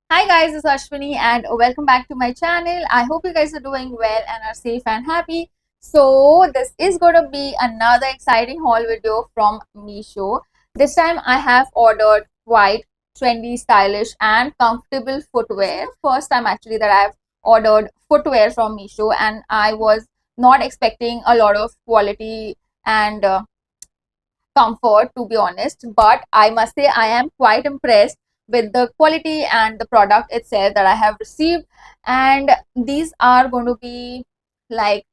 Hi guys, it's Ashwini and welcome back to my channel. I hope you guys are doing well and are safe and happy. So this is going to be another exciting haul video from Meesho. This time I have ordered quite trendy, stylish and comfortable footwear. First time actually that I've ordered footwear from Meesho, and I was not expecting a lot of quality and comfort, to be honest, but I must say I am quite impressed with the quality and the product itself that I have received. And these are going to be like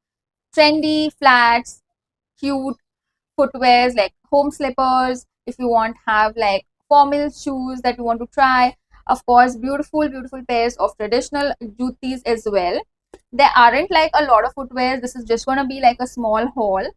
trendy flats, cute footwears like home slippers, if you want have like formal shoes that you want to try, of course beautiful pairs of traditional jutis as well. There aren't like a lot of footwear. This is just going to be like a small haul,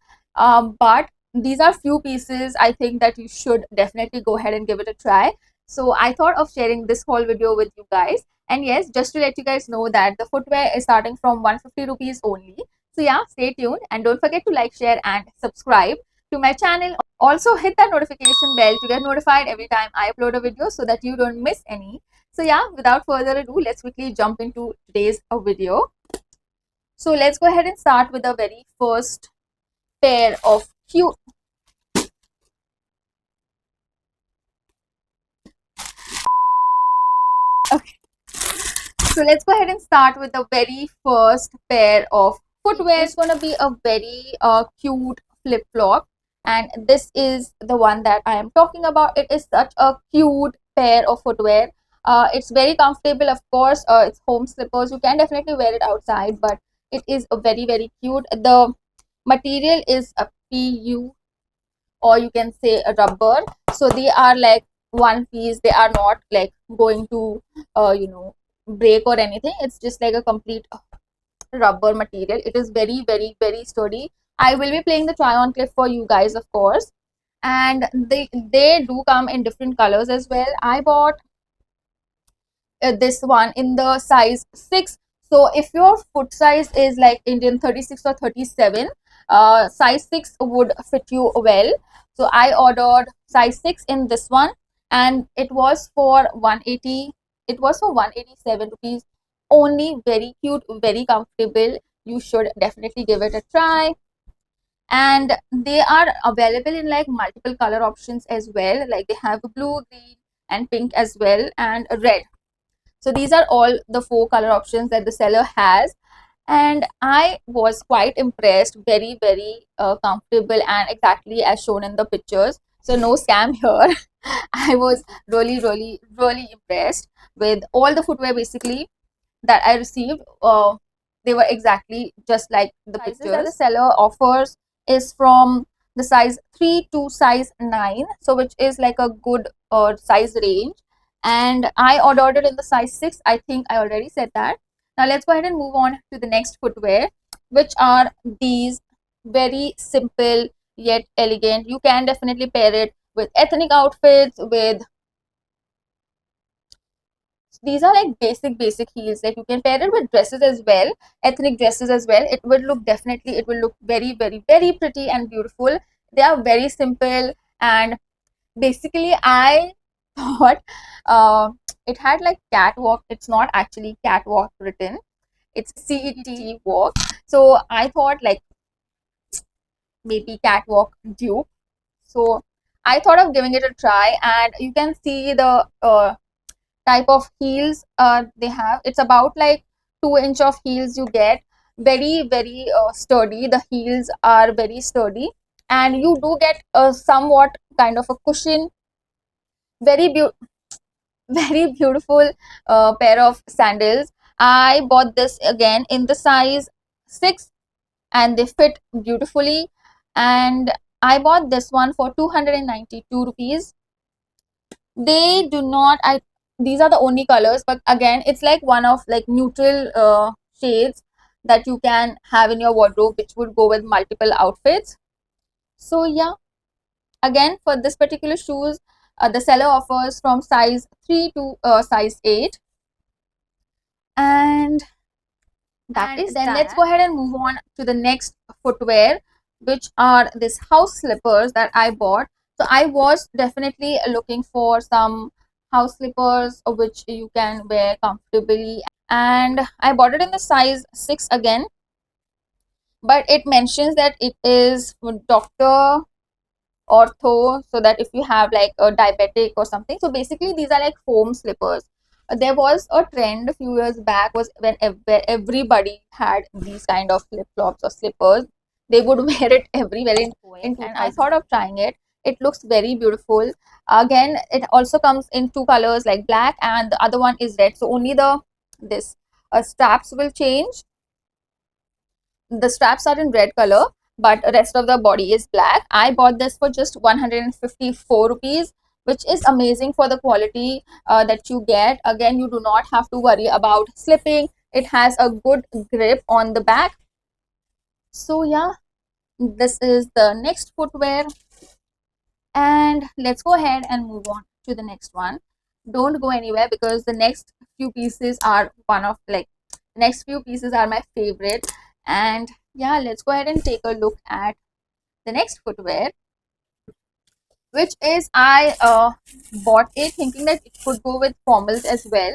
but these are few pieces I think that you should definitely go ahead and give it a try. So I thought of sharing this whole video with you guys. And yes, just to let you guys know that the footwear is starting from 150 rupees only. So yeah, stay tuned and don't forget to like, share and subscribe to my channel. Also hit that notification bell to get notified every time I upload a video so that you don't miss any. So yeah, without further ado, let's quickly jump into today's video. So let's go ahead and start with the very first pair of cute. Okay, so let's go ahead and start with the very first pair of footwear. It's gonna be a very cute flip flop, and this is the one that I am talking about. It is such a cute pair of footwear. It's very comfortable, of course. It's home slippers. You can definitely wear it outside, but it is a very cute. The material is a PU, or you can say a rubber, so they are like one piece. They are not like going to break or anything. It's just like a complete rubber material. It is very sturdy. I will be playing the try on clip for you guys, of course, and they do come in different colors as well. I bought this one in the size 6. So if your foot size is like Indian 36 or 37, size 6 would fit you well. So I ordered size 6 in this one, and it was for 180. It was for 187 rupees only. Very cute, very comfortable. You should definitely give it a try. And they are available in like multiple color options as well. Like they have blue, green and pink as well, and red. So these are all the 4 color options that the seller has, and I was quite impressed. Very comfortable and exactly as shown in the pictures. So no scam here. I was really impressed with all the footwear basically that I received. They were exactly just like the sizes pictures that the seller offers is from the size 3 to size 9, so which is like a good size range. And I ordered it in the size 6. I think I already said that. Now let's go ahead and move on to the next footwear, which are these very simple yet elegant. You can definitely pair it with ethnic outfits, with these are like basic heels. Like you can pair it with dresses as well, ethnic dresses as well. It will look definitely, it will look very pretty and beautiful. They are very simple, and basically I thought it had like catwalk. It's not actually catwalk written, it's CET walk. So I thought like maybe catwalk dupe. So I thought of giving it a try, and you can see the type of heels they have. It's about like 2 inch of heels you get. Very sturdy. The heels are very sturdy, and you do get a somewhat kind of a cushion. Very beautiful. Very beautiful pair of sandals. I bought this again in the size 6, and they fit beautifully. And I bought this one for 292 rupees. They do not, I these are the only colors, but again it's like one of like neutral shades that you can have in your wardrobe, which would go with multiple outfits. So yeah, again for this particular shoes, the seller offers from size 3 to size 8. And that is then that. Let's go ahead and move on to the next footwear, which are these house slippers that I bought. So I was definitely looking for some house slippers which you can wear comfortably, and I bought it in the size 6 again, but it mentions that it is for doctor ortho, so that if you have like a diabetic or something. So basically these are like foam slippers. There was a trend a few years back was when everybody had these kind of flip flops or slippers. They would wear it everywhere in and I thought of trying it. It looks very beautiful. Again, it also comes in two colors, like black and the other one is red. So only the this straps will change. The straps are in red color, but rest of the body is black. I bought this for just 154 rupees, which is amazing for the quality that you get. Again, you do not have to worry about slipping. It has a good grip on the back. So yeah, this is the next footwear, and let's go ahead and move on to the next one. Don't go anywhere, because the next few pieces are next few pieces are my favorite. And yeah, let's go ahead and take a look at the next footwear, which is I bought it thinking that it could go with formals as well.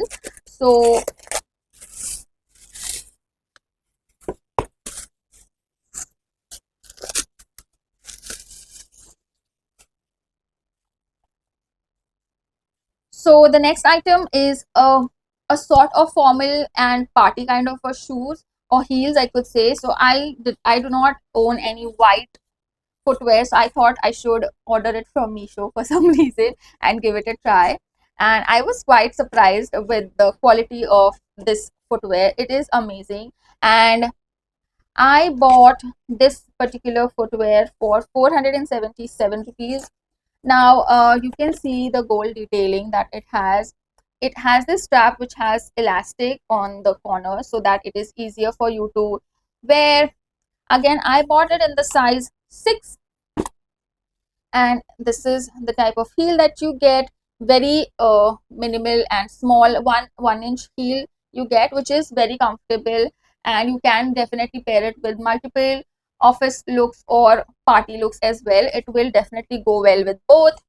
So the next item is a sort of formal and party kind of a shoes or heels, I could say. So I do not own any white footwear, so I thought I should order it from Meesho for some reason and give it a try. And I was quite surprised with the quality of this footwear. It is amazing, and I bought this particular footwear for 477 rupees. Now you can see the gold detailing that it has. It has this strap which has elastic on the corner so that it is easier for you to wear. Again, I bought it in the size 6, and this is the type of heel that you get. Very minimal and small, one inch heel you get, which is very comfortable, and you can definitely pair it with multiple office looks or party looks as well. It will definitely go well with both.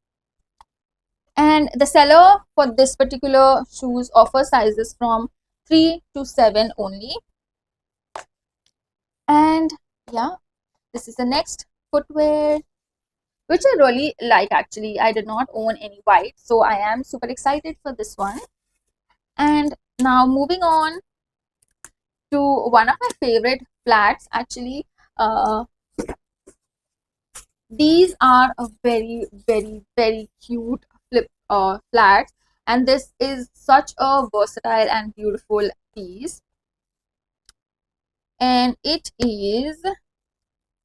And the seller for this particular shoes offers sizes from 3 to 7 only. And yeah, this is the next footwear, which I really like. Actually, I did not own any white, so I am super excited for this one. And now moving on to one of my favorite flats. Actually, uh, these are a very, very, very cute flats, and this is such a versatile and beautiful piece. And it is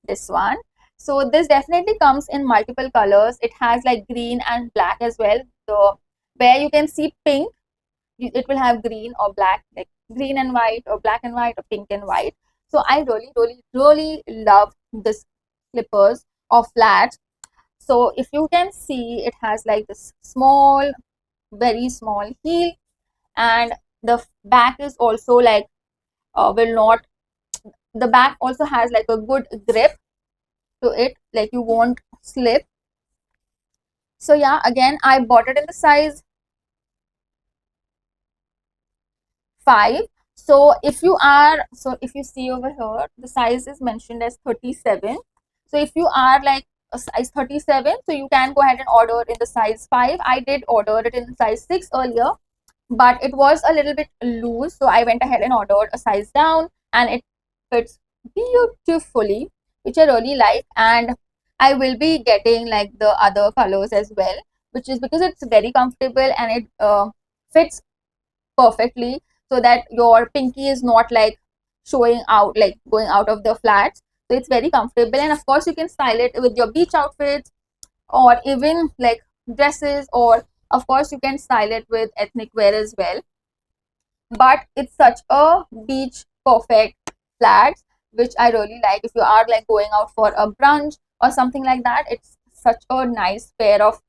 this one. So this definitely comes in multiple colors. It has like green and black as well. So where you can see pink, it will have green or black, like green and white or black and white or pink and white. So I really, really, really love this slippers or flats. So if you can see, it has like this small, very small heel, and the back is also like will not the back also has like a good grip to it, like you won't slip. So yeah, again, I bought it in the size 5. So if you see over here, the size is mentioned as 37. So if you are like a size 37, so you can go ahead and order in the size 5. I did order it in the size 6 earlier, but it was a little bit loose, so I went ahead and ordered a size down, and it fits beautifully, which I really like. And I will be getting like the other colors as well, which is because it's very comfortable and it fits perfectly, so that your pinky is not like showing out, like going out of the flats. So it's very comfortable, and of course you can style it with your beach outfits or even like dresses, or of course you can style it with ethnic wear as well. But it's such a beach perfect flats, which I really like. If you are like going out for a brunch or something like that, it's such a nice pair of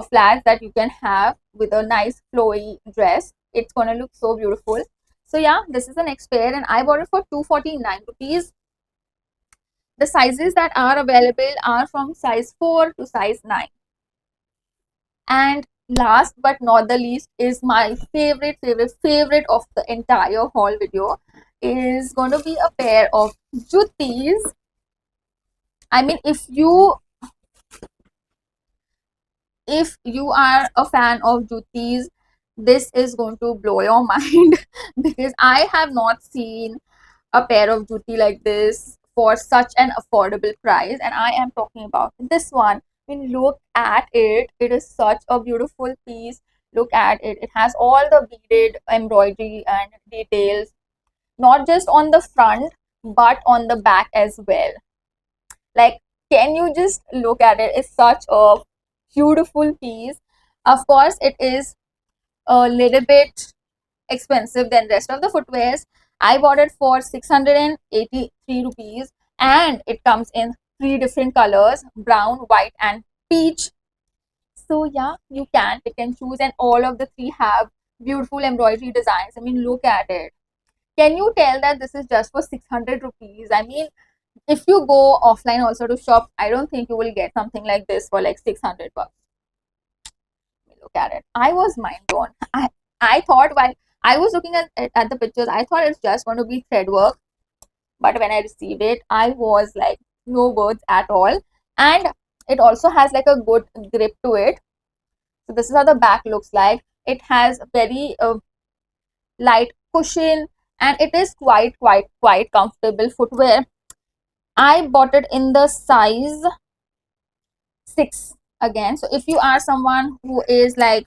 flats that you can have with a nice flowy dress. It's gonna look so beautiful. So yeah, this is the next pair, and I bought it for 249 rupees. The sizes that are available are from size 4 to size 9. And last but not the least is my favorite of the entire haul video, is going to be a pair of jutis. I mean, if you are a fan of jutis, this is going to blow your mind because I have not seen a pair of juti like this for such an affordable price, and I am talking about this one. I mean, look at it. It is such a beautiful piece. Look at it. It has all the beaded embroidery and details, not just on the front but on the back as well. Like, can you just look at it? It's such a beautiful piece. Of course, it is a little bit expensive than rest of the footwears. I bought it for 683 rupees, and it comes in three different colors: brown, white and peach. So yeah, you can pick and choose, and all of the three have beautiful embroidery designs. I mean, look at it. Can you tell that this is just for 600 rupees? I mean, if you go offline also to shop, I don't think you will get something like this for like 600 bucks. Look at it. I was mind blown. I thought while I was looking at the pictures, I thought it's just going to be thread work. But when I received it, I was like, no words at all. And it also has like a good grip to it. So this is how the back looks like. It has very light cushion, and it is quite comfortable footwear. I bought it in the size 6 again. So if you are someone who is like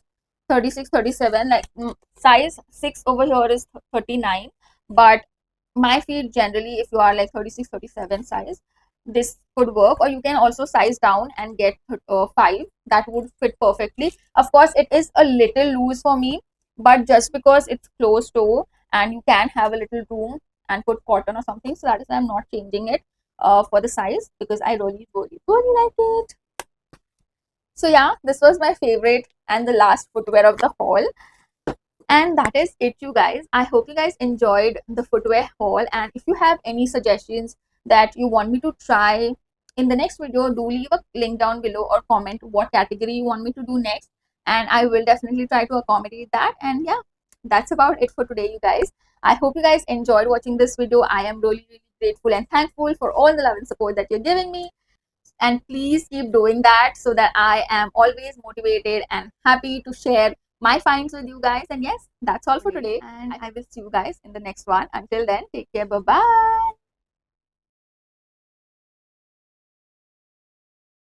36, 37, like size 6 over here is 39, but my feet generally, if you are like 36, 37 size, this could work. Or you can also size down and get 5. That would fit perfectly. Of course, it is a little loose for me, but just because it's closed toe and you can have a little room and put cotton or something, so that is why I'm not changing it for the size, because I really like it. So yeah, this was my favorite and the last footwear of the haul. And that is it, you guys. I hope you guys enjoyed the footwear haul, and if you have any suggestions that you want me to try in the next video, do leave a link down below or comment what category you want me to do next, and I will definitely try to accommodate that. And yeah, that's about it for today, you guys. I hope you guys enjoyed watching this video. I am really grateful and thankful for all the love and support that you're giving me, and please keep doing that so that I am always motivated and happy to share my finds with you guys. And yes, that's all for today, and I will see you guys in the next one. Until then, take care. Bye bye.